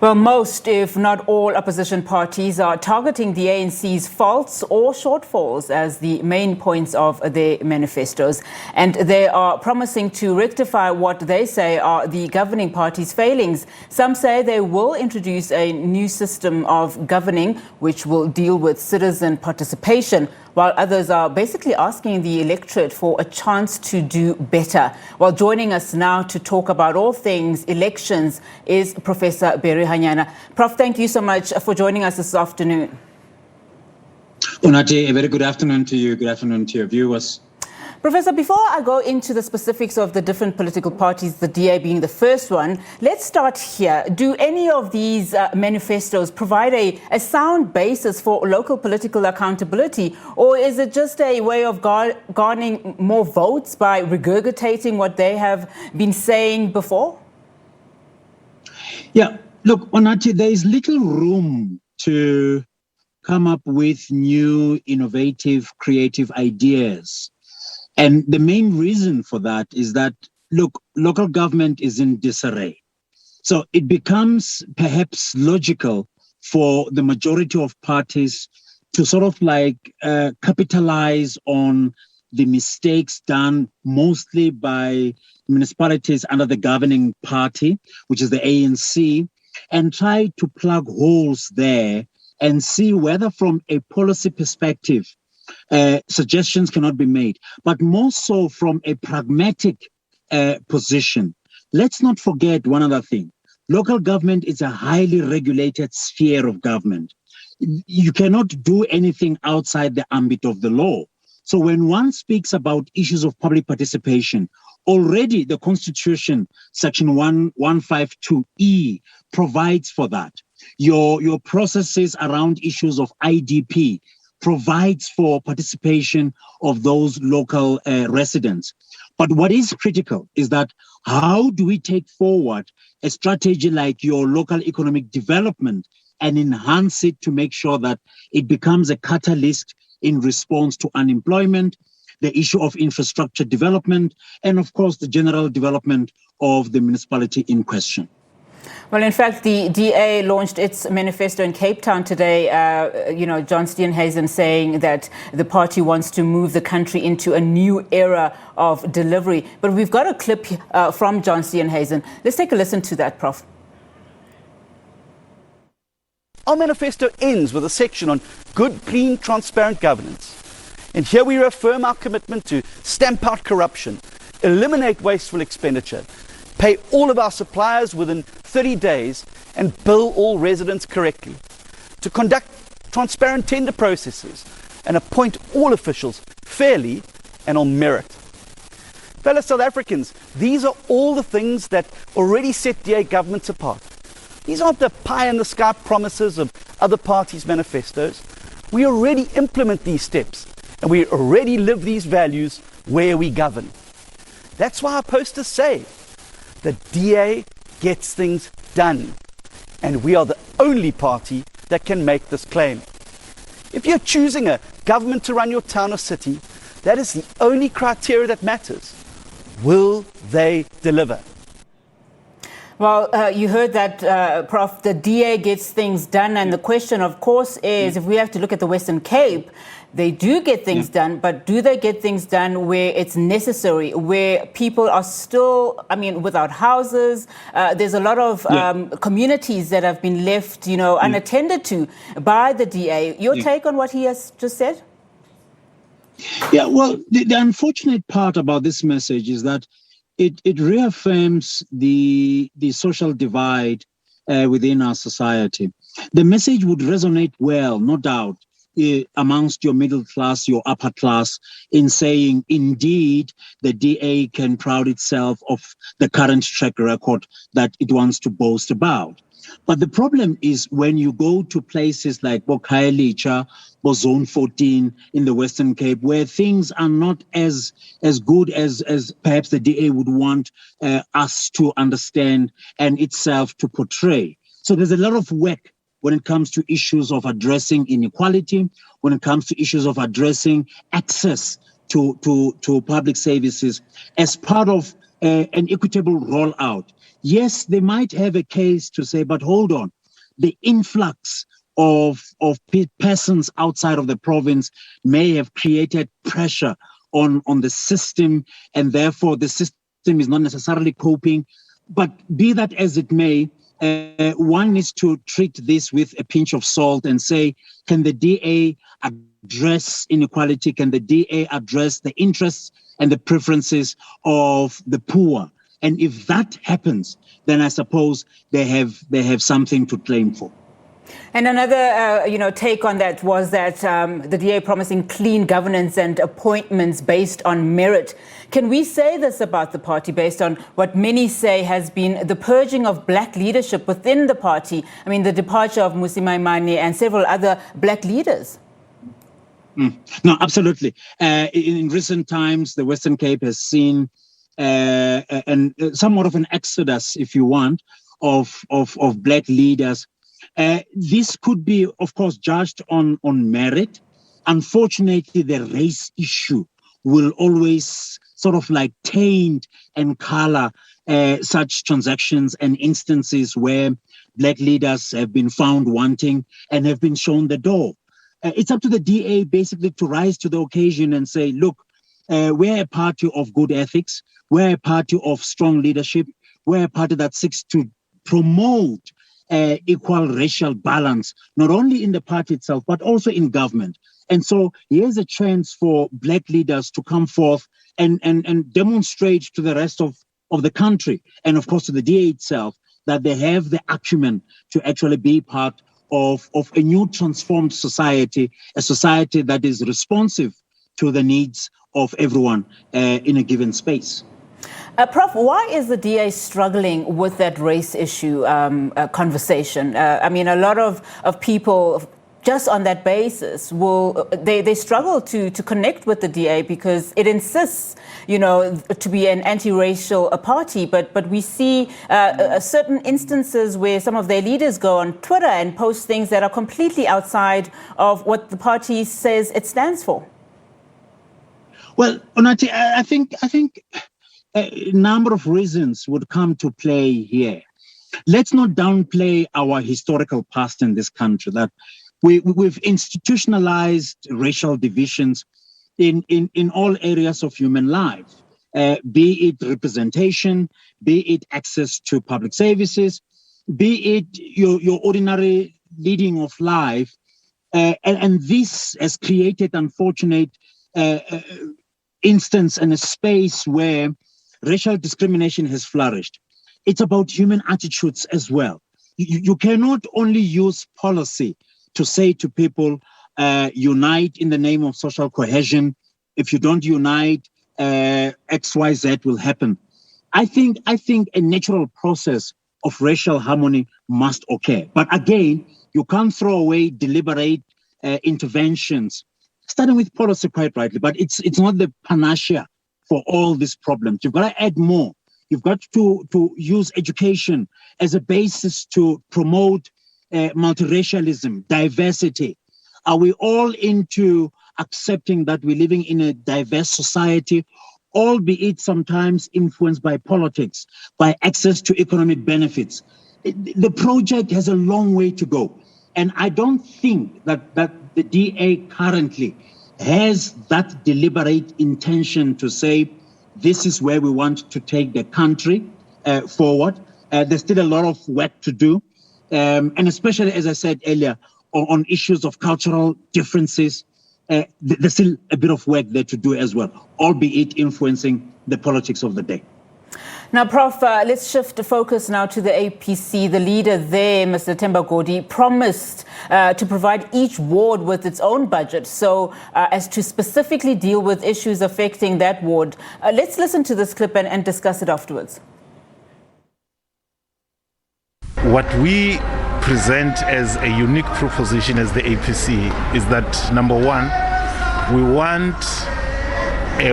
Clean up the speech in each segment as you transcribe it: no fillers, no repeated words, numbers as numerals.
Well, most, if not all, opposition parties are targeting the ANC's faults or shortfalls as the main points of their manifestos. And they are promising to rectify what they say are the governing party's failings. Some say they will introduce a new system of governing which will deal with citizen participation, while others are basically asking the electorate for a chance to do better. Well, joining us now to talk about all things elections is Professor Barry Hanyane. Prof, thank you so much for joining us this afternoon. Unati, a very good afternoon to you. Good afternoon to your viewers. Professor, before I go into the specifics of the different political parties, the DA being the first one, let's start here. Do any of these manifestos provide a sound basis for local political accountability, or is it just a way of garnering more votes by regurgitating what they have been saying before? Yeah, look, Onati, there is little room to come up with new, innovative, creative ideas. And the main reason for that is that, look, local government is in disarray. So it becomes perhaps logical for the majority of parties to sort of like capitalize on the mistakes done mostly by municipalities under the governing party, which is the ANC, and try to plug holes there and see whether from a policy perspective, suggestions cannot be made, but more so from a pragmatic position. Let's not forget one other thing. Local government is a highly regulated sphere of government. You cannot do anything outside the ambit of the law. So when one speaks about issues of public participation, already the Constitution, Section 152E, provides for that. Your processes around issues of IDP provides for participation of those local residents. But what is critical is that how do we take forward a strategy like your local economic development and enhance it to make sure that it becomes a catalyst in response to unemployment, the issue of infrastructure development, and of course the general development of the municipality in question. Well, in fact, the DA launched its manifesto in Cape Town today, John Steenhuisen saying that the party wants to move the country into a new era of delivery. But we've got a clip from John Steenhuisen. Let's take a listen to that, Prof. Our manifesto ends with a section on good, clean, transparent governance. And here we reaffirm our commitment to stamp out corruption, eliminate wasteful expenditure, pay all of our suppliers within 30 days and bill all residents correctly, to conduct transparent tender processes and appoint all officials fairly and on merit. Fellow South Africans, these are all the things that already set DA governments apart. These aren't the pie-in-the-sky promises of other parties' manifestos. We already implement these steps and we already live these values where we govern. That's why our posters say, the DA gets things done, and we are the only party that can make this claim. If you're choosing a government to run your town or city, that is the only criteria that matters. Will they deliver? Well, you heard that, Prof, the DA gets things done, and the question, of course, is if we have to look at the Western Cape, they do get things done, but do they get things done where it's necessary, where people are still, without houses? There's a lot of communities that have been left, unattended to by the DA. Your take on what he has just said? Yeah, well, the unfortunate part about this message is that it reaffirms the social divide within our society. The message would resonate well, no doubt, amongst your middle class, your upper class, in saying, indeed, the DA can proud itself of the current track record that it wants to boast about. But the problem is when you go to places like Bokhayelicha or Zone 14 in the Western Cape, where things are not as good as perhaps the DA would want us to understand and itself to portray. So there's a lot of work when it comes to issues of addressing inequality, when it comes to issues of addressing access to public services as part of an equitable rollout. yes, they might have a case to say, but hold on, the influx of persons outside of the province may have created pressure on the system, and therefore the system is not necessarily coping. But be that as it may, one needs to treat this with a pinch of salt and say, can the DA address inequality? Can the DA address the interests and the preferences of the poor? And if that happens, then I suppose they have something to claim for. And another, take on that was that the DA promising clean governance and appointments based on merit. Can we say this about the party based on what many say has been the purging of black leadership within the party? I mean, the departure of Mmusi Maimane and several other black leaders. No, absolutely. In recent times, the Western Cape has seen somewhat of an exodus, if you want, of black leaders. This could be, of course, judged on merit. Unfortunately, the race issue will always sort of like taint and color such transactions and instances where black leaders have been found wanting and have been shown the door. It's up to the DA basically to rise to the occasion and say, look, we're a party of good ethics. We're a party of strong leadership. We're a party that seeks to promote equal racial balance, not only in the party itself, but also in government. And so here's a chance for black leaders to come forth and demonstrate to the rest of the country, and of course to the DA itself, that they have the acumen to actually be part of a new transformed society, a society that is responsive to the needs of everyone in a given space. Prof, why is the DA struggling with that race issue conversation? I mean, a lot of people just on that basis they struggle to connect with the DA because it insists, to be an anti-racial party. But we see certain instances where some of their leaders go on Twitter and post things that are completely outside of what the party says it stands for. Well, Onati, I think a number of reasons would come to play here. Let's not downplay our historical past in this country, that we've institutionalized racial divisions in all areas of human life, be it representation, be it access to public services, be it your ordinary leading of life. And this has created unfortunate instance and a space where racial discrimination has flourished. It's about human attitudes as well. You cannot only use policy to say to people, unite in the name of social cohesion. If you don't unite, X, Y, Z will happen. I think a natural process of racial harmony must occur. But again, you can't throw away deliberate interventions, starting with policy quite rightly, but it's not the panacea for all these problems. You've got to add more. You've got to use education as a basis to promote multiracialism, diversity. Are we all into accepting that we're living in a diverse society, albeit sometimes influenced by politics, by access to economic benefits? The project has a long way to go. And I don't think that the DA currently has that deliberate intention to say, this is where we want to take the country forward. There's still a lot of work to do. And especially, as I said earlier, on issues of cultural differences, there's still a bit of work there to do as well, albeit influencing the politics of the day. Now, Prof, let's shift the focus now to the APC. The leader there, Mr. Themba Godi, promised to provide each ward with its own budget so as to specifically deal with issues affecting that ward. Let's listen to this clip and discuss it afterwards. What we present as a unique proposition as the APC is that, number one, we want a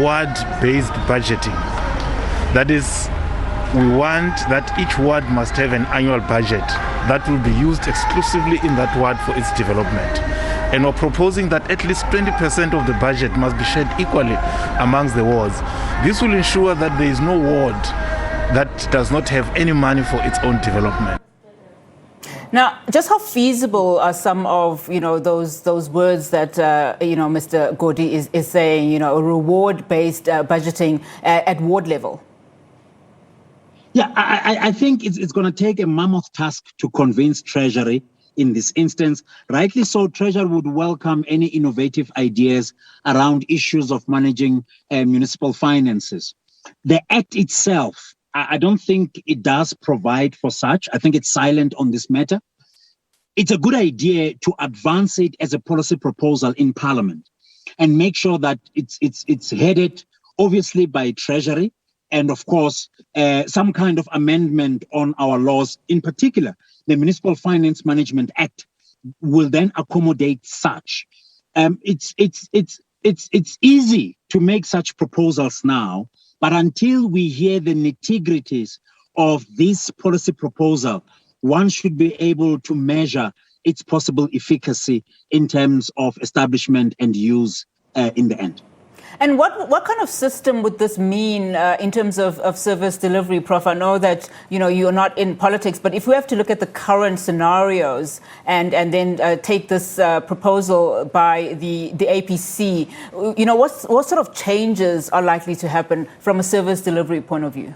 ward-based budgeting. That is, we want that each ward must have an annual budget that will be used exclusively in that ward for its development. And we're proposing that at least 20% of the budget must be shared equally amongst the wards. This will ensure that there is no ward that does not have any money for its own development. Now, just how feasible are some of, those words that, Mr. Godi is saying, reward-based budgeting at ward level? Yeah, I think it's going to take a mammoth task to convince Treasury in this instance. Rightly so, Treasury would welcome any innovative ideas around issues of managing municipal finances. The Act itself, I don't think it does provide for such. I think it's silent on this matter. It's a good idea to advance it as a policy proposal in Parliament and make sure that it's headed, obviously, by Treasury and, of course, some kind of amendment on our laws. In particular, the Municipal Finance Management Act will then accommodate such. It's easy to make such proposals now, but until we hear the nitty-gritties of this policy proposal, one should be able to measure its possible efficacy in terms of establishment and use in the end. And what kind of system would this mean in terms of service delivery, Prof? I know that you're not in politics, but if we have to look at the current scenarios and then take this proposal by the APC, what sort of changes are likely to happen from a service delivery point of view?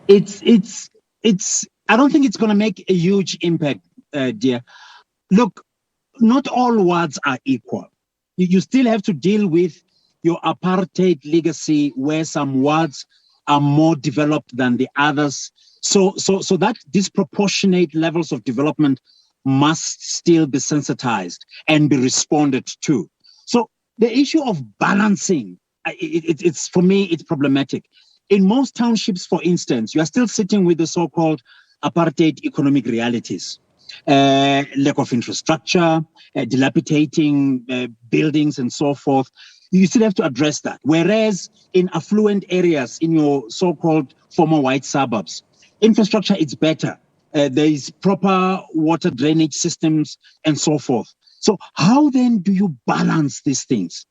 I don't think it's going to make a huge impact, dear. Look, not all wards are equal. You still have to deal with your apartheid legacy, where some wards are more developed than the others. So that disproportionate levels of development must still be sensitized and be responded to. So the issue of balancing, it's for me, it's problematic. In most townships, for instance, you are still sitting with the so-called apartheid economic realities. Lack of infrastructure, dilapidating buildings and so forth. You still have to address that. Whereas in affluent areas, in your so-called former white suburbs, infrastructure is better. There is proper water drainage systems and so forth. So how then do you balance these things?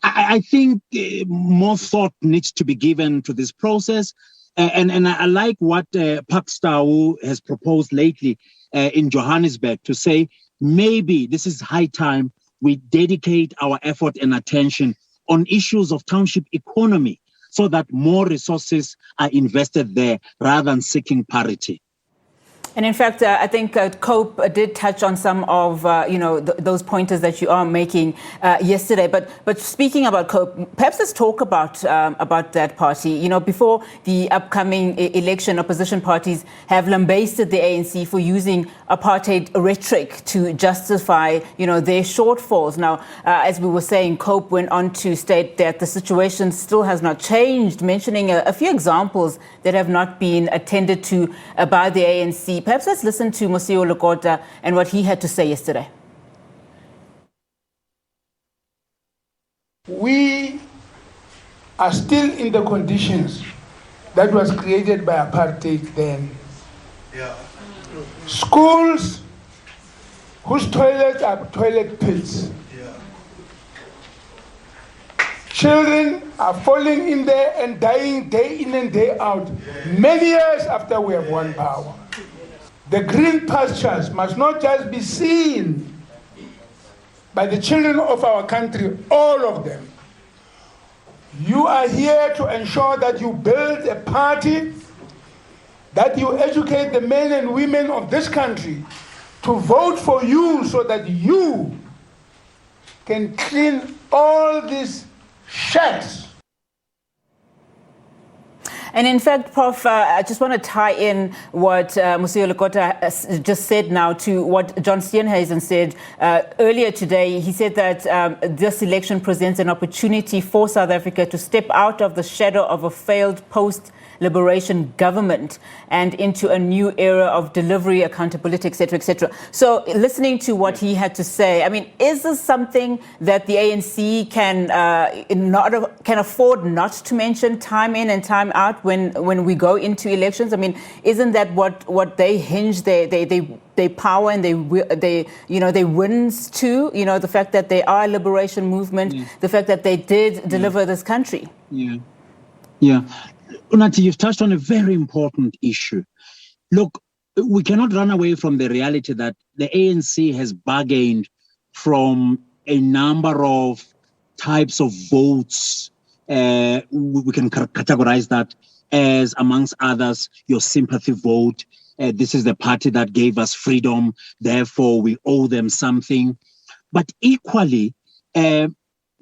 I think more thought needs to be given to this process. And I like what Pakstau has proposed lately in Johannesburg to say, maybe this is high time we dedicate our effort and attention on issues of township economy so that more resources are invested there rather than seeking parity. And in fact, I think COPE did touch on some of, those pointers that you are making yesterday. But speaking about COPE, perhaps let's talk about that party. Before the upcoming election, opposition parties have lambasted the ANC for using apartheid rhetoric to justify, their shortfalls. Now, as we were saying, COPE went on to state that the situation still has not changed, mentioning a few examples that have not been attended to by the ANC. Perhaps let's listen to Monsieur Lekota and what he had to say yesterday. We are still in the conditions that was created by apartheid then. Yeah. Schools whose toilets are toilet pits. Yeah. Children are falling in there and dying day in and day out, many years after we have won power. The green pastures must not just be seen by the children of our country, all of them. You are here to ensure that you build a party, that you educate the men and women of this country to vote for you so that you can clean all these shacks. And in fact, Prof, I just want to tie in what Monsieur Lekota just said now to what John Steenhuisen said earlier today. He said that this election presents an opportunity for South Africa to step out of the shadow of a failed post-liberation government and into a new era of delivery, accountability, etc., etc. So listening to what he had to say, I mean, is this something that the ANC can afford not to mention time in and time out when we go into elections? I mean, isn't that what they hinge their power and they wins to? The fact that they are a liberation movement, the fact that they did deliver this country. Yeah. Unati, you've touched on a very important issue. Look, we cannot run away from the reality that the ANC has bargained from a number of types of votes. We can categorize that as, amongst others, your sympathy vote. This is the party that gave us freedom, therefore we owe them something. But equally,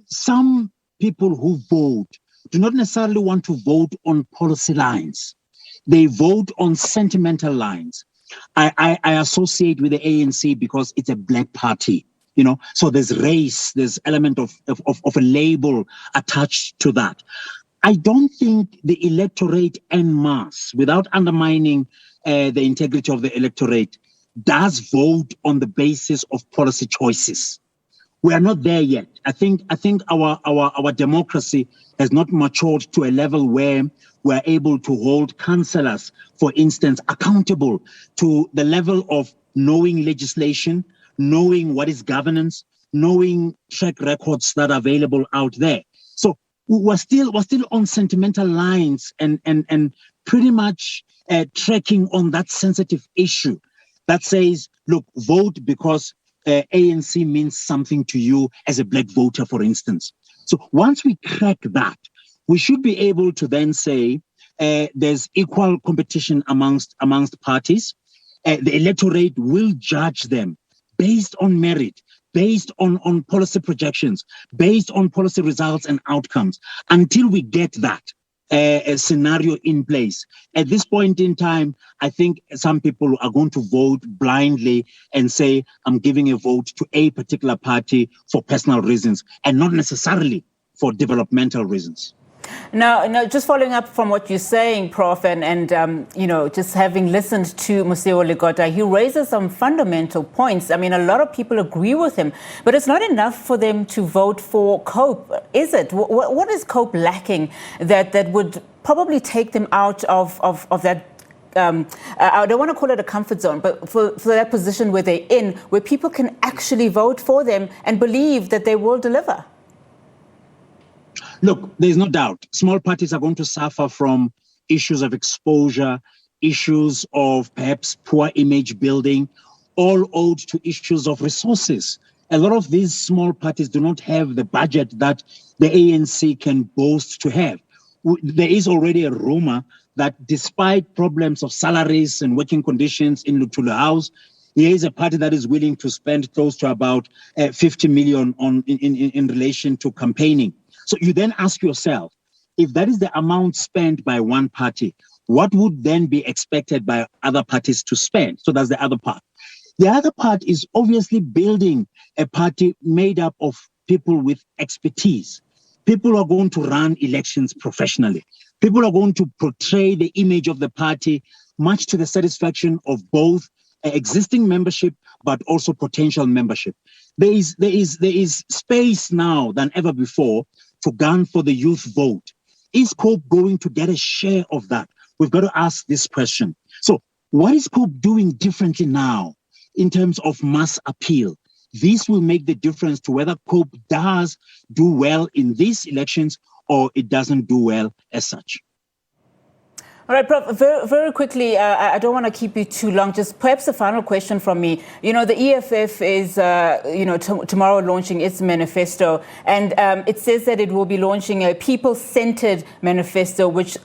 some people who vote do not necessarily want to vote on policy lines. They vote on sentimental lines. I associate with the ANC because it's a black party, you know, so there's race, there's element of a label attached to that. I don't think the electorate en masse, without undermining the integrity of the electorate, does vote on the basis of policy choices. We are not there yet. I think our democracy has not matured to a level where we're able to hold councillors, for instance, accountable to the level of knowing legislation, knowing what is governance, knowing track records that are available out there. So we're still on sentimental lines and pretty much tracking on that sensitive issue that says, look, vote because ANC means something to you as a black voter, for instance. So once we crack that, we should be able to then say there's equal competition amongst parties. The electorate will judge them based on merit, based on policy projections, based on policy results and outcomes. Until we get that scenario in place, at this point in time, I think some people are going to vote blindly and say, I'm giving a vote to a particular party for personal reasons and not necessarily for developmental reasons. Now, just following up from what you're saying, Prof, and you know, just having listened to Museo Ligota, he raises some fundamental points. I mean, a lot of people agree with him, but it's not enough for them to vote for COPE, is it? What is COPE lacking that would probably take them out of that? I don't want to call it a comfort zone, but for that position where they're in, where people can actually vote for them and believe that they will deliver? Look, there's no doubt small parties are going to suffer from issues of exposure, issues of perhaps poor image building, all owed to issues of resources. A lot of these small parties do not have the budget that the ANC can boast to have. There is already a rumor that despite problems of salaries and working conditions in Luthuli House, here is a party that is willing to spend close to about 50 million in relation to campaigning. So you then ask yourself, if that is the amount spent by one party, what would then be expected by other parties to spend? So that's the other part. The other part is obviously building a party made up of people with expertise. People are going to run elections professionally. People are going to portray the image of the party much to the satisfaction of both existing membership, but also potential membership. There is space now than ever before to gun for the youth vote. Is COPE going to get a share of that? We've got to ask this question. So what is COPE doing differently now in terms of mass appeal? This will make the difference to whether COPE does do well in these elections or it doesn't do well as such. All right, Prof, very, very quickly, I don't want to keep you too long. Just perhaps a final question from me. You know, the EFF is, tomorrow launching its manifesto, and it says that it will be launching a people-centered manifesto, which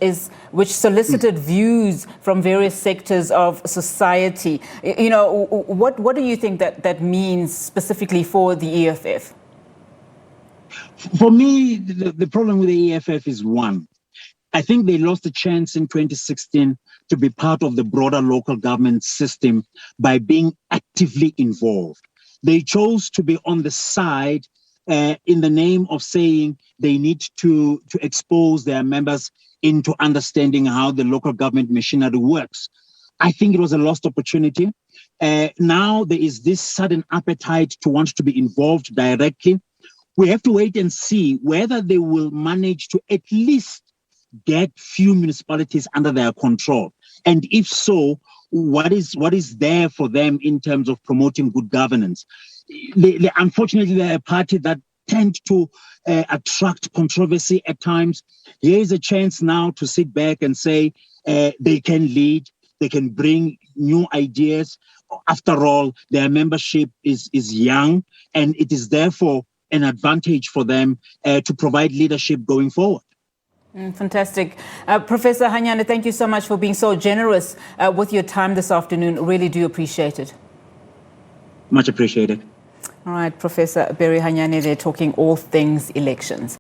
solicited views from various sectors of society. You know, what do you think that means specifically for the EFF? For me, the problem with the EFF is one. I think they lost a chance in 2016 to be part of the broader local government system by being actively involved. They chose to be on the side in the name of saying they need to expose their members into understanding how the local government machinery works. I think it was a lost opportunity. Now there is this sudden appetite to want to be involved directly. We have to wait and see whether they will manage to at least get few municipalities under their control. And if so, what is there for them in terms of promoting good governance? Unfortunately, they're a party that tend to attract controversy at times. Here is a chance now to sit back and say they can lead, they can bring new ideas. After all, their membership is young, and it is therefore an advantage for them to provide leadership going forward. Fantastic. Professor Hanyane, thank you so much for being so generous with your time this afternoon. Really do appreciate it. Much appreciated. All right, Professor Barry Hanyane, they're talking all things elections.